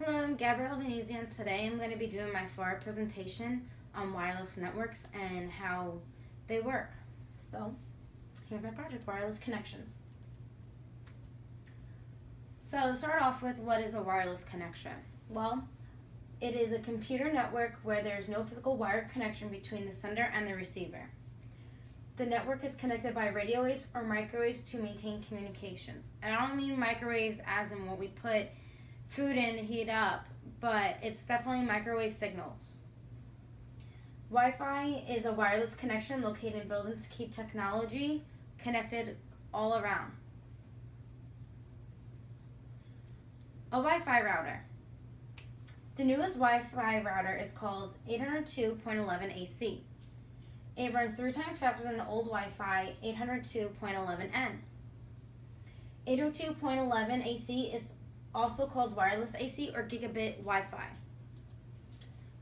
Hello, I'm Gabrielle Venezia, and today I'm going to be doing my FAR presentation on wireless networks and how they work. So, here's my project, wireless connections. So, to start off with, what is a wireless connection? Well, it is a computer network where there's no physical wire connection between the sender and the receiver. The network is connected by radio waves or microwaves to maintain communications. And I don't mean microwaves as in what we put food in to heat up, but it's definitely microwave signals. Wi-Fi is a wireless connection located in buildings to keep technology connected all around. A Wi-Fi router. The newest Wi-Fi router is called 802.11 AC. It runs 3 times faster than the old Wi-Fi 802.11n. 802.11 AC is also called wireless AC or gigabit Wi-Fi.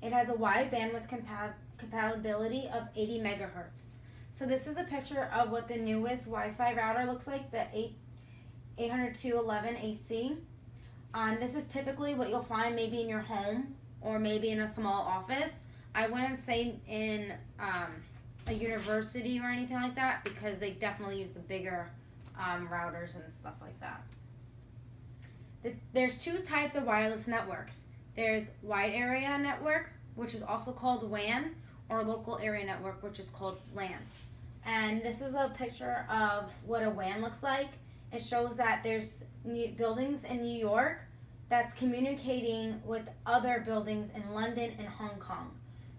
It has a wide bandwidth compatibility of 80 megahertz. So this is a picture of what the newest Wi-Fi router looks like, the 802.11 AC. This is typically what you'll find maybe in your home or maybe in a small office. I wouldn't say in a university or anything like that because they definitely use the bigger routers and stuff like that. There's 2 types of wireless networks. There's wide area network, which is also called WAN, or local area network, which is called LAN. And this is a picture of what a WAN looks like. It shows that there's buildings in New York that's communicating with other buildings in London and Hong Kong.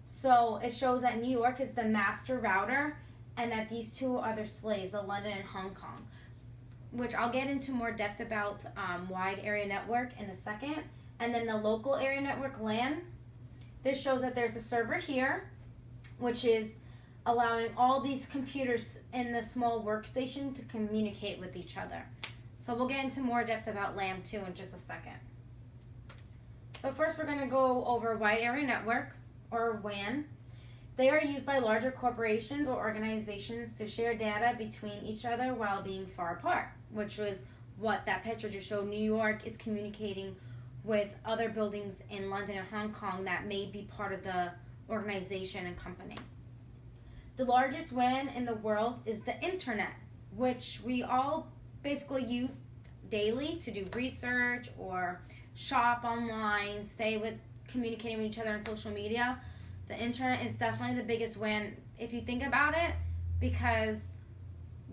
So it shows that New York is the master router and that these 2 are their slaves, the London and Hong Kong, which I'll get into more depth about wide area network in a second. And then the local area network, LAN. This shows that there's a server here, which is allowing all these computers in the small workstation to communicate with each other. So we'll get into more depth about LAN too in just a second. So first we're going to go over wide area network, or WAN. They are used by larger corporations or organizations to share data between each other while being far apart, which was what that picture just showed. New York is communicating with other buildings in London and Hong Kong that may be part of the organization and company. The largest WAN in the world is the internet, which we all basically use daily to do research or shop online, communicating with each other on social media. The internet is definitely the biggest WAN if you think about it, because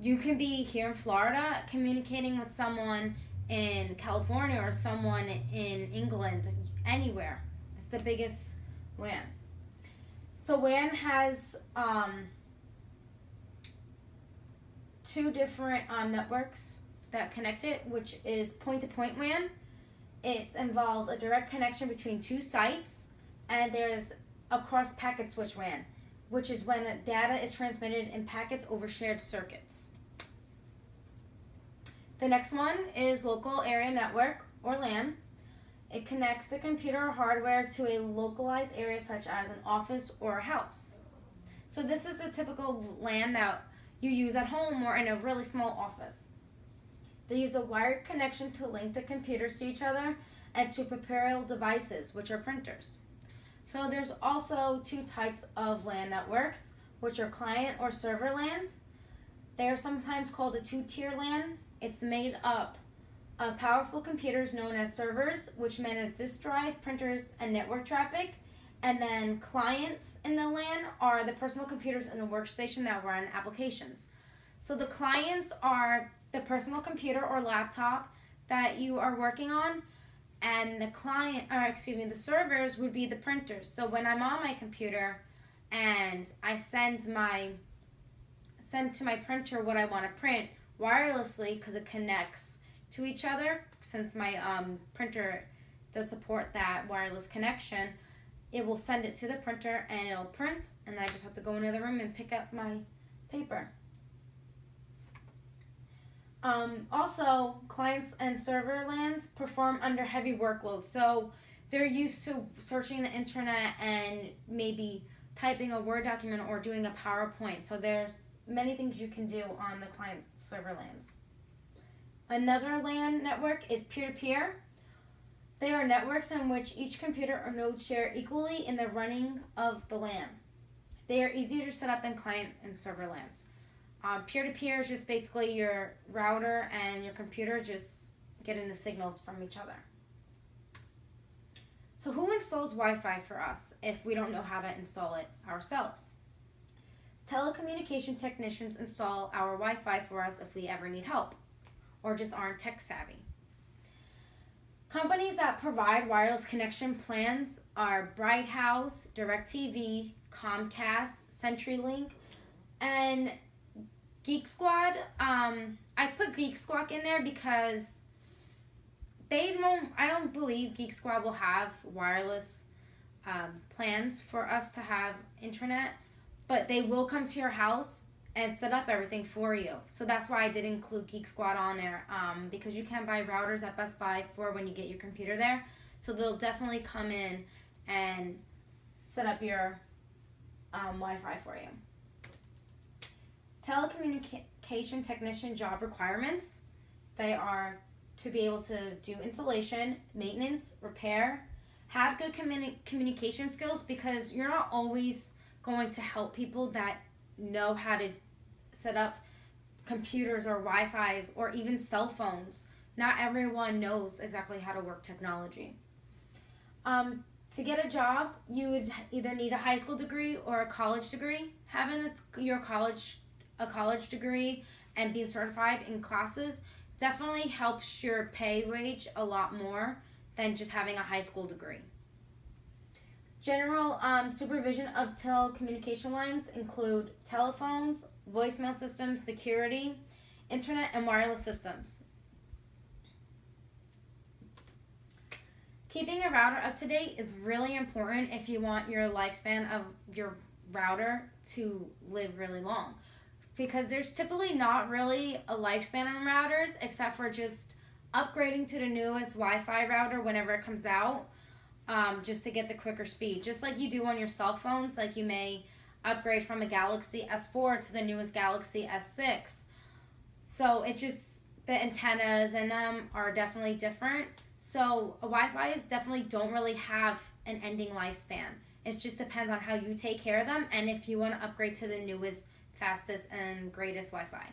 you can be here in Florida communicating with someone in California or someone in England, anywhere. It's the biggest WAN. So WAN has 2 different networks that connect it, which is point-to-point WAN. It involves a direct connection between 2 sites, and there's a cross-packet switch WAN, which is when data is transmitted in packets over shared circuits. The next one is local area network, or LAN. It connects the computer or hardware to a localized area such as an office or a house. So this is the typical LAN that you use at home or in a really small office. They use a wired connection to link the computers to each other and to peripheral devices, which are printers. So there's also 2 types of LAN networks, which are client or server LANs. They are sometimes called a 2-tier LAN. It's made up of powerful computers known as servers, which manage disk drives, printers, and network traffic. And then clients in the LAN are the personal computers in the workstation that run applications. So the clients are the personal computer or laptop that you are working on, and the servers would be the printers. So when I'm on my computer and I send to my printer what I want to print wirelessly, because it connects to each other, since my printer does support that wireless connection, it will send it to the printer and it'll print, and I just have to go into the room and pick up my paper. Also, clients and server LANs perform under heavy workload, so they're used to searching the internet and maybe typing a Word document or doing a PowerPoint. So there's many things you can do on the client server LANs. Another LAN network is peer-to-peer. They are networks in which each computer or node share equally in the running of the LAN. They are easier to set up than client and server LANs. Peer-to-peer is just basically your router and your computer just getting the signals from each other. So who installs Wi-Fi for us if we don't know how to install it ourselves? Telecommunication technicians install our Wi-Fi for us if we ever need help or just aren't tech savvy. Companies that provide wireless connection plans are Bright House, DirecTV, Comcast, CenturyLink, and Geek Squad. I put Geek Squad in there because I don't believe Geek Squad will have wireless plans for us to have internet, but they will come to your house and set up everything for you. So that's why I did include Geek Squad on there, because you can buy routers at Best Buy for when you get your computer there. So they'll definitely come in and set up your Wi-Fi for you. Telecommunication technician job requirements. They are to be able to do installation, maintenance, repair, have good communication skills, because you're not always going to help people that know how to set up computers or Wi-Fi's or even cell phones. Not everyone knows exactly how to work technology. To get a job, you would either need a high school degree or a college degree. Having a college degree and being certified in classes definitely helps your pay wage a lot more than just having a high school degree. General supervision of telecommunication lines include telephones, voicemail systems, security, internet, and wireless systems. Keeping a router up to date is really important if you want your lifespan of your router to live really long, because there's typically not really a lifespan on routers except for just upgrading to the newest Wi-Fi router whenever it comes out, just to get the quicker speed. Just like you do on your cell phones, like you may upgrade from a Galaxy S4 to the newest Galaxy S6. So it's just the antennas and them are definitely different. So Wi-Fi's definitely don't really have an ending lifespan. It just depends on how you take care of them and if you want to upgrade to the newest, fastest, and greatest Wi-Fi.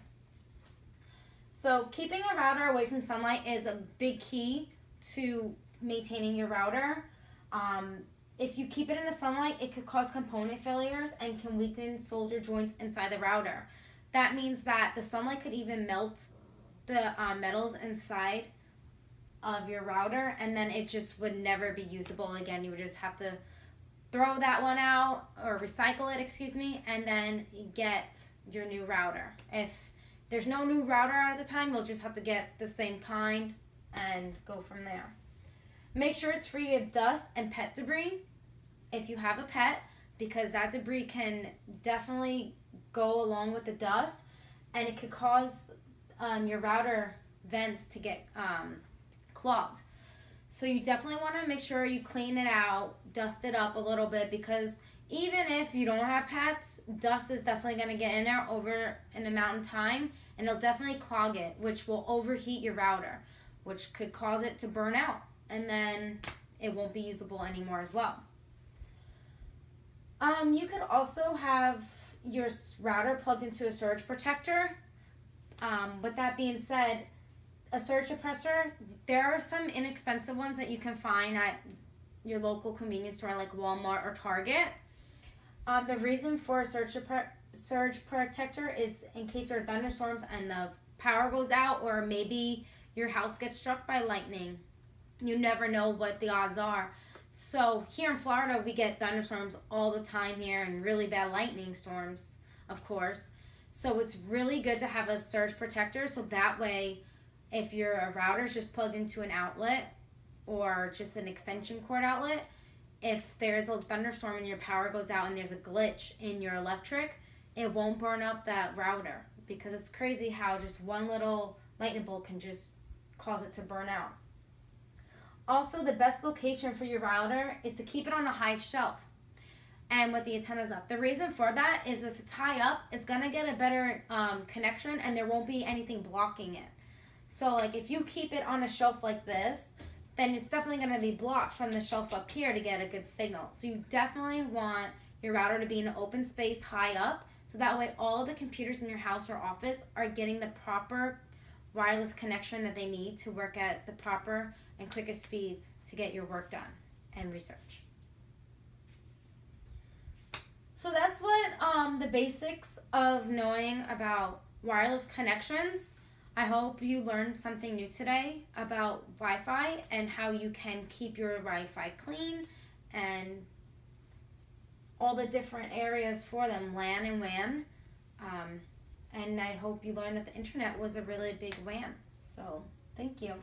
So keeping a router away from sunlight is a big key to maintaining your router. If you keep it in the sunlight, it could cause component failures and can weaken solder joints inside the router. That means that the sunlight could even melt the metals inside of your router, and then it just would never be usable again. You would just have to throw that one out or recycle it, and then get your new router. If there's no new router at the time, you'll just have to get the same kind and go from there. Make sure it's free of dust and pet debris if you have a pet, because that debris can definitely go along with the dust and it could cause your router vents to get clogged. So you definitely want to make sure you clean it out, dust it up a little bit, because even if you don't have pets, dust is definitely going to get in there over an amount of time, and it'll definitely clog it, which will overheat your router, which could cause it to burn out, and then it won't be usable anymore as well. You could also have your router plugged into a surge protector. With that being said, a surge suppressor, there are some inexpensive ones that you can find at your local convenience store like Walmart or Target. The reason for a surge protector is in case there are thunderstorms and the power goes out, or maybe your house gets struck by lightning. You never know what the odds are. So here in Florida, we get thunderstorms all the time here and really bad lightning storms, of course. So it's really good to have a surge protector, so that way if your router is just plugged into an outlet or just an extension cord outlet, if there's a thunderstorm and your power goes out and there's a glitch in your electric, it won't burn up that router, because it's crazy how just one little lightning bolt can just cause it to burn out. Also, the best location for your router is to keep it on a high shelf and with the antennas up. The reason for that is if it's high up, it's going to get a better connection and there won't be anything blocking it. So like if you keep it on a shelf like this, then it's definitely going to be blocked from the shelf up here to get a good signal. So you definitely want your router to be in an open space high up, so that way all the computers in your house or office are getting the proper wireless connection that they need to work at the proper and quickest speed to get your work done and research. So that's what the basics of knowing about wireless connections. I hope you learned something new today about Wi-Fi and how you can keep your Wi-Fi clean and all the different areas for them, LAN and WAN. And I hope you learned that the internet was a really big WAN. So thank you.